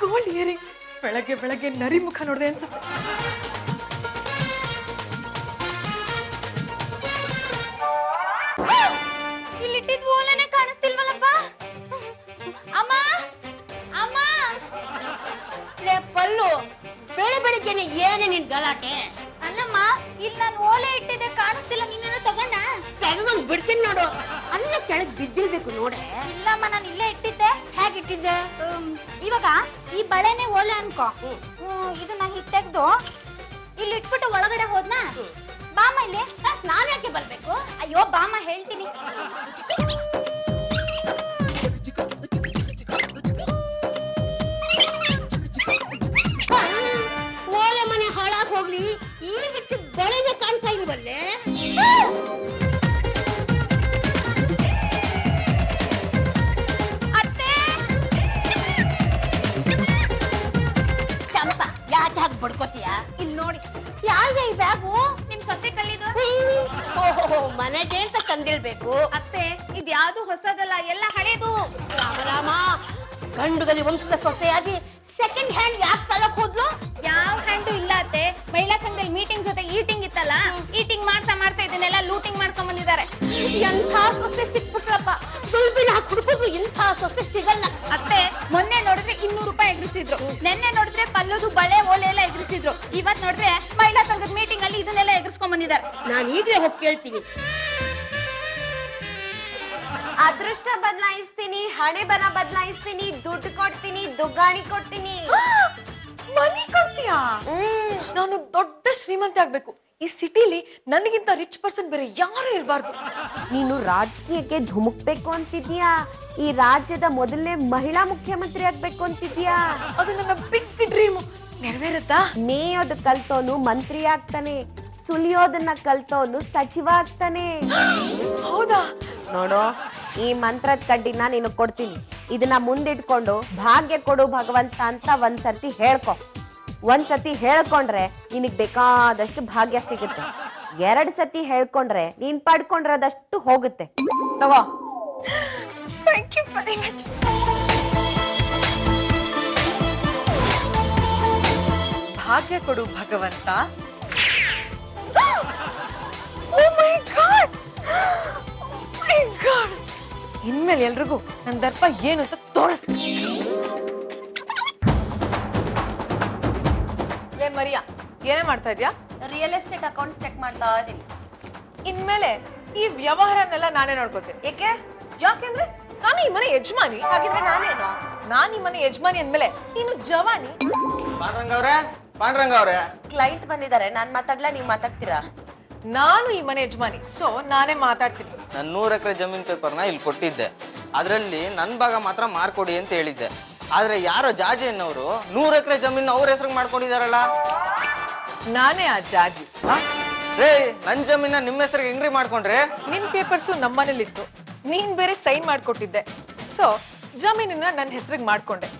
Gold earring ಬೆಳಗ್ಗೆ ಬೆಳಗ್ಗೆ ನರಿ ಮುಖ ನೋಡಿದೆ ಅನ್ಸುತ್ತೆ. ಇಲ್ಲಿಟ್ಟಿದ್ ಓಲೆನೆ ಕಾಣಿಸ್ತಿಲ್ವಲ್ಲಪ್ಪ. ಅಮ್ಮ ಅಮ್ಮ ಪಲ್ಲು ಬೆಳೆ ಬೆಳಿಗ್ಗೆನೆ ಏನೇ ನಿನ್ ಗಲಾಟೆ? ಅಲ್ಲಮ್ಮ, ಇಲ್ಲಿ ನಾನು ಓಲೆ ಇಟ್ಟಿದ್ದೆ ಕಾಣಿಸ್ತಿಲ್ಲ. ನೀನೇನೋ ತಗೊಂಡ? ತೆಗೆದು ಬಿಡ್ತೀನಿ ನೋಡು. ಅಲ್ಲ ಕೆಳಗ್ ಬಿದ್ದಿರ್ಬೇಕು ನೋಡೆ. ಇಲ್ಲಮ್ಮ, ನಾನು ಇಲ್ಲೇ ಇಟ್ಟಿದ್ದೆ. ಹೇಗಿಟ್ಟಿದ್ದೆ? ಇವಾಗ ಈ ಬಳೆನೆ ಓಲೆ ಅನ್ಕೋ. ಇದನ್ನ ಹೀಗ್ ತೆಗ್ದು ಇಲ್ಲಿ ಇಟ್ಬಿಟ್ಟು ಒಳಗಡೆ ಹೋದ್ನಾ? ಬಾಮ ಇಲ್ಲಿ. ನಾನ್ ಯಾಕೆ ಬರ್ಬೇಕು? ಅಯ್ಯೋ ಬಾಮ, ಹೇಳ್ತೀನಿ. ಓಲೆ ಮನೆ ಹಾಳಾಗ್ ಹೋಗ್ಲಿ, ಈಗಿಟ್ಟು ಬಳೆನೆ ಕಾಣ್ತಾ ಇಲ್ವಲ್ಲೇ? ಯಾಕೆ ಹಾಗೆ ಬಡ್ಕೋತೀಯ? ಇಲ್ಲಿ ನೋಡಿ. ಯಾರಿಗೆ ಈ ಬ್ಯಾಗು? ನಿಮ್ ಸೊಸೆ ಕಲ್ಲಿದು. ಓಹೋ, ಮನೆಗೆ ಅಂತ ತಂದಿರ್ಬೇಕು. ಅತ್ತೆ, ಇದ್ಯಾವ್ದು ಹೊಸದಲ್ಲ, ಎಲ್ಲ ಹಳೇದು. ರಾಮ, ಗಂಡುಗಲಿ ವಂಶದ ಸೊಸೆಯಾಗಿ ಸೆಕೆಂಡ್ ಹ್ಯಾಂಡ್ ಯಾಕೆ ತಲಕ್ ಹೋದ್ಲು? ಯಾವ ಹ್ಯಾಂಡು ಇಲ್ಲ ಅತ್ತೆ. ಮಹಿಳಾ ಸಂಘದಲ್ಲಿ ಮೀಟಿಂಗ್ ಜೊತೆ ಈಟಿಂಗ್ ಇತ್ತಲ್ಲ, ಈಟಿಂಗ್ ಮಾಡ್ತಾ ಇದನ್ನೆಲ್ಲ ಲೂಟಿಂಗ್ ಮಾಡ್ಕೊಂಡ್ ಬಂದಿದ್ದಾರೆ. ಎಂಥ ಸೊಸೆ ಸಿಕ್ಬಿಟ್ರಪ್ಪ. ಸುಲ್ಬಿನ ಹುಡುಗರು ಇಂಥ ಸೊಸೆ ಸಿಗಲ್ಲ. ಅತ್ತೆ, ಮೊನ್ನೆ ನೋಡಿದ್ರೆ 200 ರೂಪಾಯಿ ಎಗರಿಸಿದ್ರು. ನೆನ್ನೆ ನೋಡಿದ್ರೆ ಪಲ್ಲುದು ಬಳೆ ಓಲೆ ಎಲ್ಲ ಎಗರಿಸಿದ್ರು. ಇವತ್ ನೋಡಿದ್ರೆ ಮಹಿಳಾ ಸಂಘದ ಮೀಟಿಂಗ್ ಅಲ್ಲಿ ಇದನ್ನೆಲ್ಲ ಎಗರಿಸ್ಕೊಂಡ್ ಬಂದಿದ್ದಾರೆ. ನಾನು ಈಗಲೇ ಹೋಗಿ ಕೇಳ್ತೀನಿ. ಅದೃಷ್ಟ ಬದಲಾಯಿಸ್ತೀನಿ, ಹಣೆ ಬರ ಬದಲಾಯಿಸ್ತೀನಿ, ದುಡ್ಡು ಕೊಡ್ತೀನಿ, ದುಗ್ಗಾಣಿ ಕೊಡ್ತೀನಿ. ಮನಿ ಕೊಡ್ತೀಯಾ? ನಾನು ದೊಡ್ಡ ಶ್ರೀಮಂತ ಆಗ್ಬೇಕು. ಈ ಸಿಟಿಲಿ ನನಗಿಂತ ರಿಚ್ ಪರ್ಸನ್ ಬೇರೆ ಯಾರು ಇರಬಾರ್ದು. ನೀನು ರಾಜಕೀಯಕ್ಕೆ ಧುಮುಕ್ಬೇಕು ಅಂತಿದ್ಯಾ? ಈ ರಾಜ್ಯದ ಮೊದಲನೇ ಮಹಿಳಾ ಮುಖ್ಯಮಂತ್ರಿ ಆಗ್ಬೇಕು ಅಂತಿದ್ಯಾ? ಅದು ನನ್ನ ಬಿಗ್ ಡ್ರೀಮ್. ನೆರವೇರುತ್ತಾ? ಮೇಯೋದು ಕಲ್ತೋನು ಮಂತ್ರಿ ಆಗ್ತಾನೆ, ಸುಲಿಯೋದನ್ನ ಕಲ್ತೋನು ಸಚಿವ ಆಗ್ತಾನೆ. ಹೌದಾ? ನೋಡು, ಈ ಮಂತ್ರದ ಕಡ್ಡಿನ ನೀನು ಕೊಡ್ತೀನಿ. ಇದನ್ನ ಮುಂದಿಟ್ಕೊಂಡು ಭಾಗ್ಯ ಕೊಡು ಭಗವಂತ ಅಂತ ಒಂದ್ಸರ್ತಿ ಹೇಳ್ಕೊ. ಒಂದ್ಸತಿ ಹೇಳ್ಕೊಂಡ್ರೆ ನಿನಗ್ ಬೇಕಾದಷ್ಟು ಭಾಗ್ಯ ಸಿಗುತ್ತೆ. 2 ಸತಿ ಹೇಳ್ಕೊಂಡ್ರೆ ನೀನ್ ಪಡ್ಕೊಂಡಿರೋದಷ್ಟು ಹೋಗುತ್ತೆ. ತಗೋ. Thank you very much. ಭಾಗ್ಯ ಕೊಡು ಭಗವಂತ. Oh my god, my god. ಇನ್ಮೇಲೆ ಎಲ್ರಿಗೂ ನನ್ನ ದರ್ಪ ಏನು ಅಂತ ತೋರಿಸ್ತೀನಿ. ಲೇ ಮರಿಯಾ, ಏನೇ ಮಾಡ್ತಾ ಇದ್ಯಾ? ರಿಯಲ್ ಎಸ್ಟೇಟ್ ಅಕೌಂಟ್ಸ್ ಚೆಕ್ ಮಾಡ್ತಾ ಇದೀನಿ. ಇನ್ಮೇಲೆ ಈ ವ್ಯವಹಾರನೆಲ್ಲ ನಾನೇ ನೋಡ್ಕೋತೀನಿ. ಏಕೆ? ಯಾಕೆಂದ್ರೆ ನಾನು ಈ ಮನೆ ಯಜಮಾನಿ. ಹಾಗಿದ್ರೆ ನಾನೇನು? ನಾನು ಈ ಮನೆ ಯಜಮಾನಿ ಅಂದ್ಮೇಲೆ ನೀನು ಜವಾನಿ. ಪಾಂಡ್ರಂಗ ಅವ್ರೆ, ಕ್ಲೈಂಟ್ ಬಂದಿದ್ದಾರೆ. ನಾನ್ ಮಾತಾಡ್ಲಾ, ನೀವ್ ಮಾತಾಡ್ತೀರಾ? ನಾನು ಈ ಮನೆ ಯಜಮಾನಿ, ಸೊ ನಾನೇ ಮಾತಾಡ್ತೀನಿ. ನಾನು 100 ಎಕರೆ ಜಮೀನ್ ಪೇಪರ್ನ ಇಲ್ಲಿ ಕೊಟ್ಟಿದ್ದೆ. ಅದರಲ್ಲಿ ನನ್ ಭಾಗ ಮಾತ್ರ ಮಾರ್ಕೊಡಿ ಅಂತ ಹೇಳಿದ್ದೆ. ಆದ್ರೆ ಯಾರೋ ಜಾಜಿ ಅನ್ನೋರು 100 ಎಕರೆ ಜಮೀನ್ ಅವ್ರ ಹೆಸರು ಮಾಡ್ಕೊಂಡಿದಾರಲ್ಲ. ನಾನೇ ಆ ಜಾಜಿ. ರೇ, ನನ್ ಜಮೀನ ನಿಮ್ಮ ಹೆಸರಿಗೆ ಹೆಂಗ್ರಿ ಮಾಡ್ಕೊಂಡ್ರೆ? ನಿನ್ ಪೇಪರ್ಸು ನಮ್ಮನೇಲಿತ್ತು, ನೀನ್ ಬೇರೆ ಸೈನ್ ಮಾಡ್ಕೊಟ್ಟಿದ್ದೆ. ಸೊ ಜಮೀನಿನ ನನ್ನ ಹೆಸರಿಗೆ ಮಾಡ್ಕೊಂಡೆ.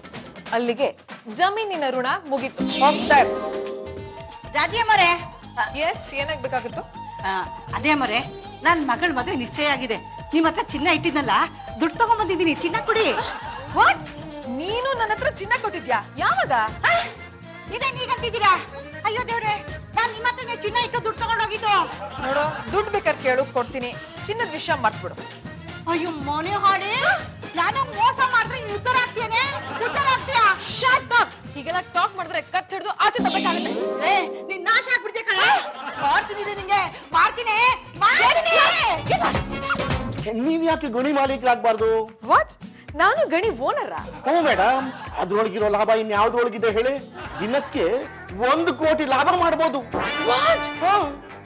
ಅಲ್ಲಿಗೆ ಜಮೀನಿನ ಋಣ ಮುಗೀತು. ಹೋಗ್ತಾ ಇರು. ರಾಜಿ ಅಮ್ಮರೇ. ಎಸ್, ಏನಾಗ್ಬೇಕಾಗಿತ್ತು? ಅದೇ ಅಮ್ಮರೇ, ನನ್ ಮಗಳ ಮದುವೆ ನಿಶ್ಚಯ ಆಗಿದೆ. ನಿಮ್ ಹತ್ರ ಚಿನ್ನ ಇಟ್ಟಿದ್ನಲ್ಲ, ದುಡ್ಡು ತಗೊಂಡ್ಬಂದಿದ್ದೀನಿ. ಚಿನ್ನ ಕೊಡಿ. ವಾಟ್? ನೀನು ನನ್ನ ಹತ್ರ ಚಿನ್ನ ಕೊಟ್ಟಿದ್ಯಾ? ಯಾವಾಗ? ಇದೇ ನೀಗಂತಿದ್ದೀರಾ? ಅಯ್ಯೋ ದೇವ್ರೆ, ನಾನ್ ನಿಮ್ಮ ಹತ್ರನೇ ಚಿನ್ನ ಇಟ್ಟು ದುಡ್ಡು ತಗೊಂಡೋಗಿದ್ದು. ನೋಡು, ದುಡ್ಡು ಬೇಕಾದ್ರೆ ಕೇಳು, ಕೊಡ್ತೀನಿ. ಚಿನ್ನದ ವಿಷಯ ಮರ್ತ್ಬಿಡು. ಅಯ್ಯೋ ಮನೆ ಹಾಡಿ, ನಾನು ಮೋಸ ಮಾಡಿದ್ರೆ ನೀನ್ ಉತ್ತರ ಆಗ್ತೇನೆ. ಉತ್ತರ ಆಗ್ತೀಯಾ? Shut up. ಹೀಗೆಲ್ಲ ಟಾಕ್ ಮಾಡಿದ್ರೆ ಕತ್ ಹಿಡಿದು ಆಚೆ ತಗೋಬೇಕಾಗುತ್ತೆ. ನೀನ್ ನಾಶ ಆಗ್ಬಿಡ್ತೀಯ ಕಣ. ಮಾಡ್ತೀನಿ ನಿಂಗೆ, ಮಾಡ್ತೀನಿ. ನೀವ್ ಯಾಕೆ ಗಣಿ ಮಾಲೀಕರಾಗಬಾರ್ದು? ವಾಟ್? ನಾನು ಗಣಿ ಓನರ? ಹ್ಞೂ ಮೇಡಮ್, ಅದ್ರೊಳಗಿರೋ ಲಾಭ ಇನ್ಯಾವ್ದ್ರೊಳಗಿದೆ ಹೇಳಿ? ದಿನಕ್ಕೆ 1 ಕೋಟಿ ಲಾಭ ಮಾಡಬಹುದು.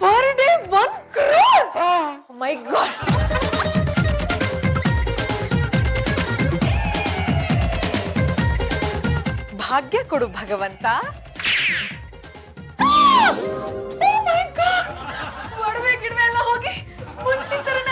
Per day 1 crore? ಮೈ ಗಾಡ್. ಭಾಗ್ಯ ಕೊಡು ಭಗವಂತ. ಒಡವೆ ಗಿಡವೆ ಎಲ್ಲ ಹೋಗಿ ಮುಂಚಿನ